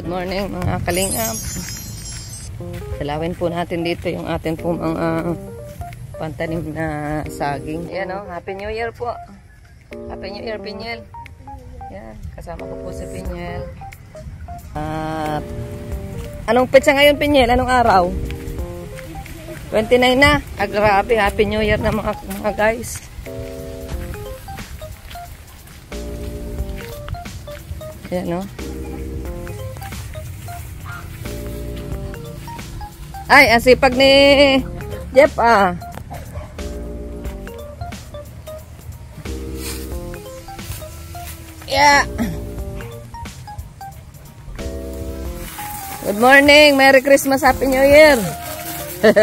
Good morning mga kalingap. Dalawin po natin dito yung atin po mga pantanim na saging. Ayan o, Happy New Year po. Happy New Year, Pinyel. Ayan, kasama ko po si Pinyel. Anong petsa ngayon, Pinyel? Anong araw? 29 na. Grabe, Happy New Year na mga guys. Ayan o. Ay, ang sipag ni Jeff ah. Yeah. Good morning. Merry Christmas. Happy New Year. Good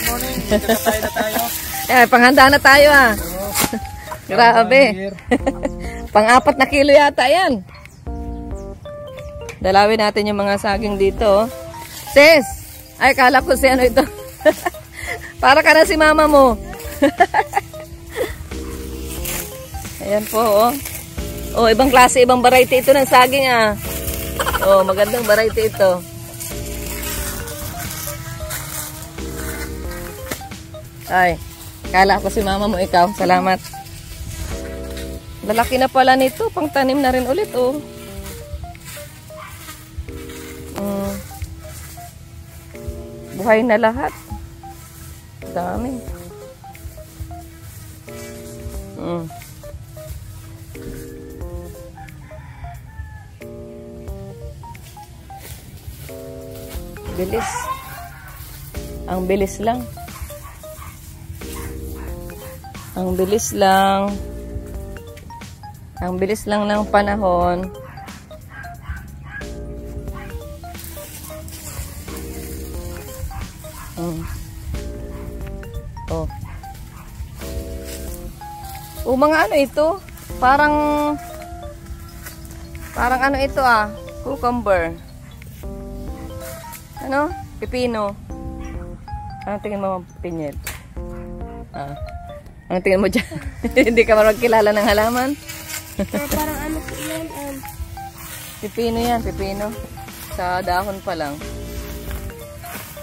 morning. Tayo na tayo. Panghanda na tayo ah. Grabe. Pang-4 na kilo yata yan. Dalawin natin yung mga saging dito. Sis! Ay, kala ko si ano ito. Para ka na si mama mo. Ayan po, oh. Oh, ibang klase, ibang variety ito ng saging, ah. Oh, magandang variety ito. Ay, kala ko si mama mo, ikaw. Salamat. Lalaki na pala nito. Pang tanim na rin ulit, oh. Buhay na lahat. Dami. Bilis. Ang bilis lang. Ang bilis lang. Ang bilis lang ng panahon. Oh. Mga ano ito? Parang ano ito ah? Cucumber. Ano? Pipino. Ano tingin mo, Pinyel? Ano tingin mo dyan? Hindi ka magkilala ng halaman? Parang ano po yan? Pipino yan, pipino. Sa dahon pa lang.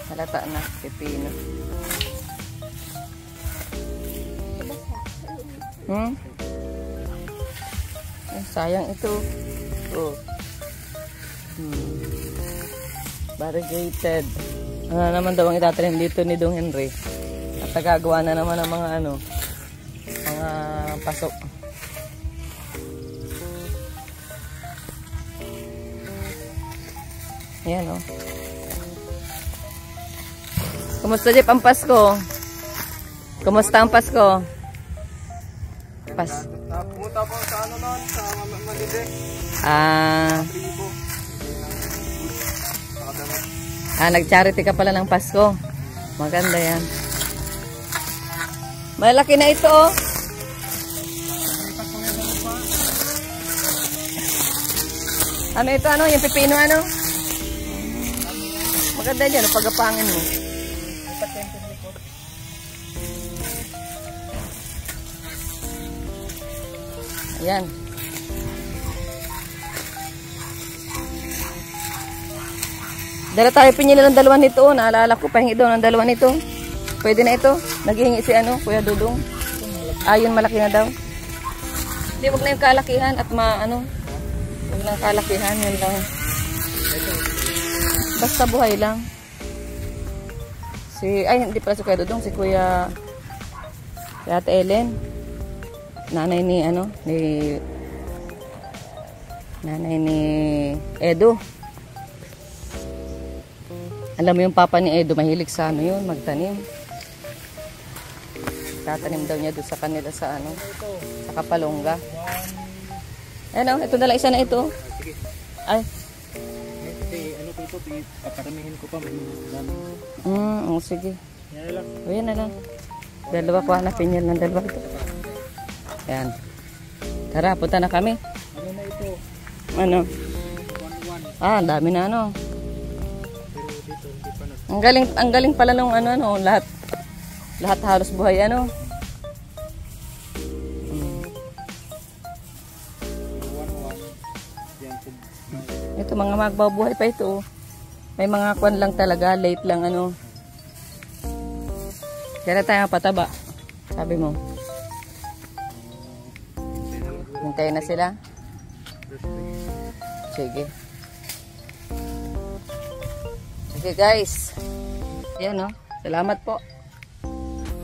Halata na, pipino. Ay, sayang ito. Oh. Variegated. Ano naman daw ang itatanim dito ni Dong Henry? At nagagawa na naman ng mga ano, mga pasok. Ayan o. Kumusta Jeff ang Pasko? Kumusta ang Pasko? Pumunta po sa ano noon, sa Malide. Nag-charity ka pala ng Pasko. Maganda yan. Malaki na ito oh. Ano ito ano? Yung pipino ano? Maganda yan. Pagapangin mo. Ayan. Dala tayo pinila ng dalawa nito. Naalala ko, pahingi daw ng dalawa nito. Pwede na ito. Naghihingi si ano, Kuya Dudong. Ayun, malaki na daw. Hindi, wag na yung kalakihan at ano. Wag na yung kalakihan. Yun lang. Basta buhay lang. Ay, hindi pala si Kuya Dudong. Si Kuya Ate Ellen. Nanay ni ano, nanay ni Edo. Alam mo yung papa ni Edo, mahilig sa ano yun, magtanim. Tatanim daw niya doon sa kanila sa ano, sa Kapalongga. Ano, ito na lang, isa na ito. Ay. Ano ko ito, paparamihin ko pa. Oh, sige. Yan na lang. Dalawa ko hanapin yan ng dalawa ito. Yan. Tara, punta na kami. Ano na ito? Ano? 1-1. Dami na ano. Pero dito, hindi pa na. Ang galing pala nung ano, lahat halos buhay ano. 1-1. Ito, mga magbabuhay pa ito. May mga kwan lang talaga, late lang ano. Kaya tayo pataba. Sabi mo. Hintayin na sila. Sige. Okay guys. Yan o. Salamat po.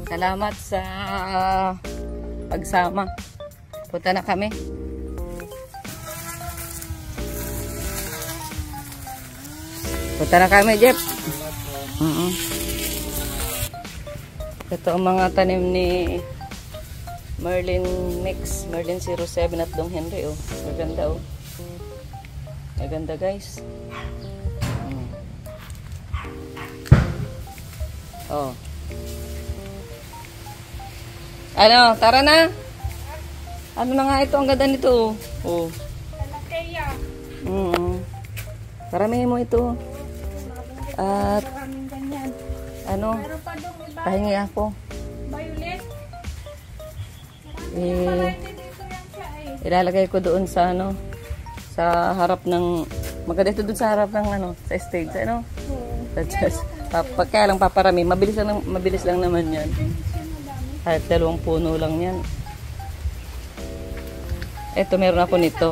Salamat sa pagsama. Punta na kami. Punta na kami, Jeff. Ito ang mga tanim ni Merlin Mix. Merlin 07 at Dong Henry. Oh. Maganda oh. Maganda guys. Oh. Ano, tara na. Ano na nga ito, ang ganda nito. Oh. Paramihin mo ito. At ano, pahingi ako. Ilalagay ko doon sa ano, sa harap ng, maganda ito doon sa harap ng ano, sa stage, ano? Kaya lang paparami, mabilis lang naman yan. Kahit 2 puno lang yan. Ito, meron ako nito.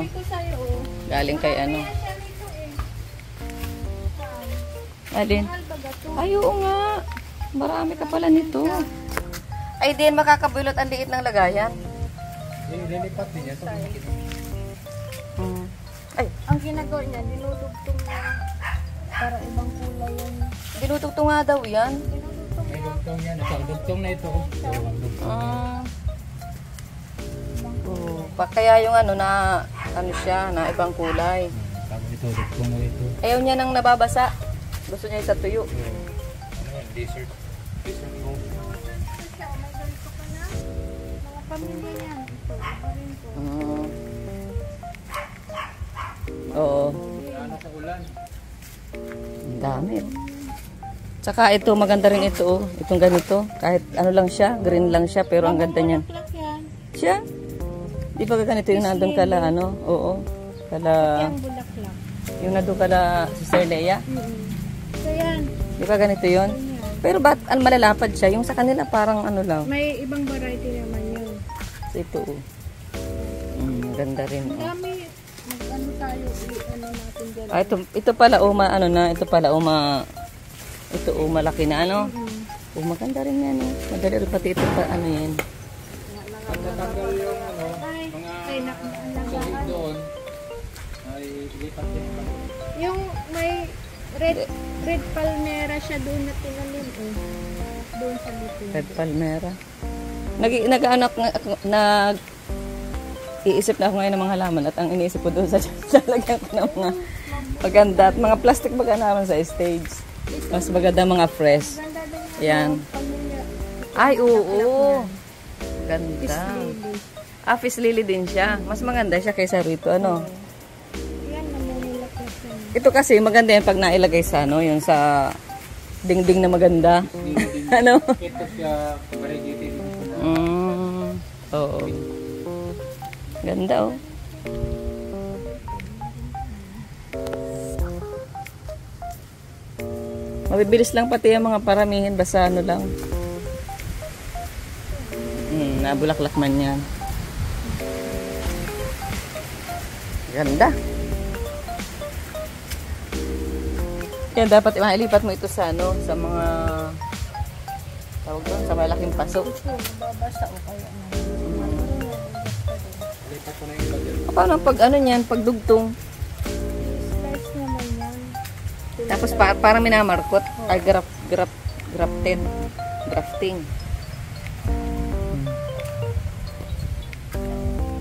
Galing kay ano. Alin? Ay, oo nga. Marami ka pala nito. Ay, din makakabulot ang liit ng lagayan. Lilipat din niya ito. Ay, Ang ginagawa niya, dinudugtong niya para ibang kulay yun. dinutugtong nga daw yan. May dugtong yan. Ito, dugtong na ito. Kaya yung ano na, ano siya, na ibang kulay. Tapos ito, dugtong na ito. Ayaw niya nang nababasa. Gusto niya sa tuyo. Ano yan? Dessert. Dessert mo. May ganito ka na. Mga pamilya yan. Ito, iba rin to. Oo. Ano sa ulan? Ang dami. Tsaka ito, maganda rin ito. Oh. Itong ganito. Kahit ano lang siya, green lang siya, pero ang ganda niyan. Bulaklak yan. Siya? Di ba ganito yung nandun kala, ano? Oo. Kala, Yan, bulaklak. yung nandun kala si Sir Leia. So yan. Di ba ganito yun? Pero ba't ang malalapad siya? Yung sa kanila parang ano lang. May ibang variety naman yun. So, ito. Oh. Ganda rin. Oh. Dami. Mag-ano tayo. I-ano natin dyan. Ah, ito pala ano na, ito pala ito malaki na ano. Maganda rin yan. Oh. Madali rin pati ito pa ano yan. Pagkatanggal yung ano, mga Ay, sahig doon, ay ilipat din pa. yung may red palmera siya doon na tinalim eh. Doon sa likod. Red Palmera. Nag-anak iisip na ako ngayon ng mga halaman at ang iniisip ko doon sa lalagyan ko ng mga maganda at mga plastic baga naman sa stage. Mas maganda mga fresh. Ganda din yung Yan. pamilya. Ay, oo. Ganda. Lily. Fish lily din siya. Mas maganda siya kaysa rito, ano? Yan, namumulaklak yan. Ito kasi maganda yan pag nailagay sa, ano, yung sa dingding na maganda. Ano? Ito siya, variegated. Oo. Ganda, oh. Mabibilis lang pati yung mga paramihin, basta ano lang. Nabulaklak man yan. Ganda. Kaya dapat mailipat mo ito sa ano, sa mga tawag doon, sa malaking paso. Mababasa o kaya na. Lipat ko na yung iba dyan. Paano pag ano niyan, pag dugtong? Slice naman yan. Tapos parang minamarkot, ay grafting.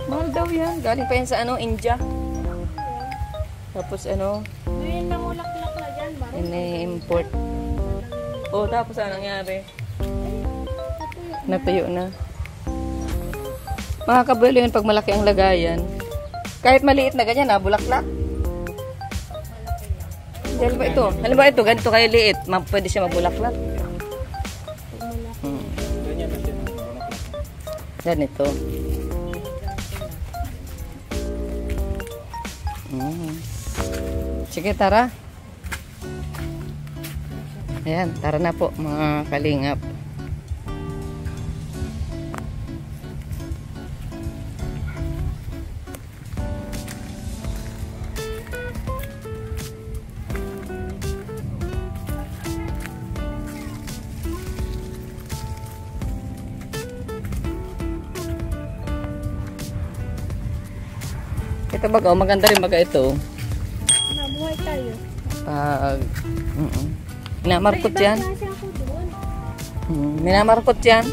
Mahal daw yan. Galing pa yan sa ano, India. Tapos ano, Ngayon namulaklak na dyan. ini-import. Oh, tapos ano nangyari? Natuyo na. Makakabuelo yun pag malaki ang lagayan. Kahit maliit na ganyan, bulaklak. Halimbawa ito. Halimbawa ito, ganito kayo liit. Pwede siya mabulaklak. Ganyan na siya. Ganito. Sige, tara. Ayan, tara na po mga kalingap. Ito baga, maganda rin baga ito. Mabuhay tayo. Pag, minamarkot May yan. ibang klase ako doon. Minamarkot yan.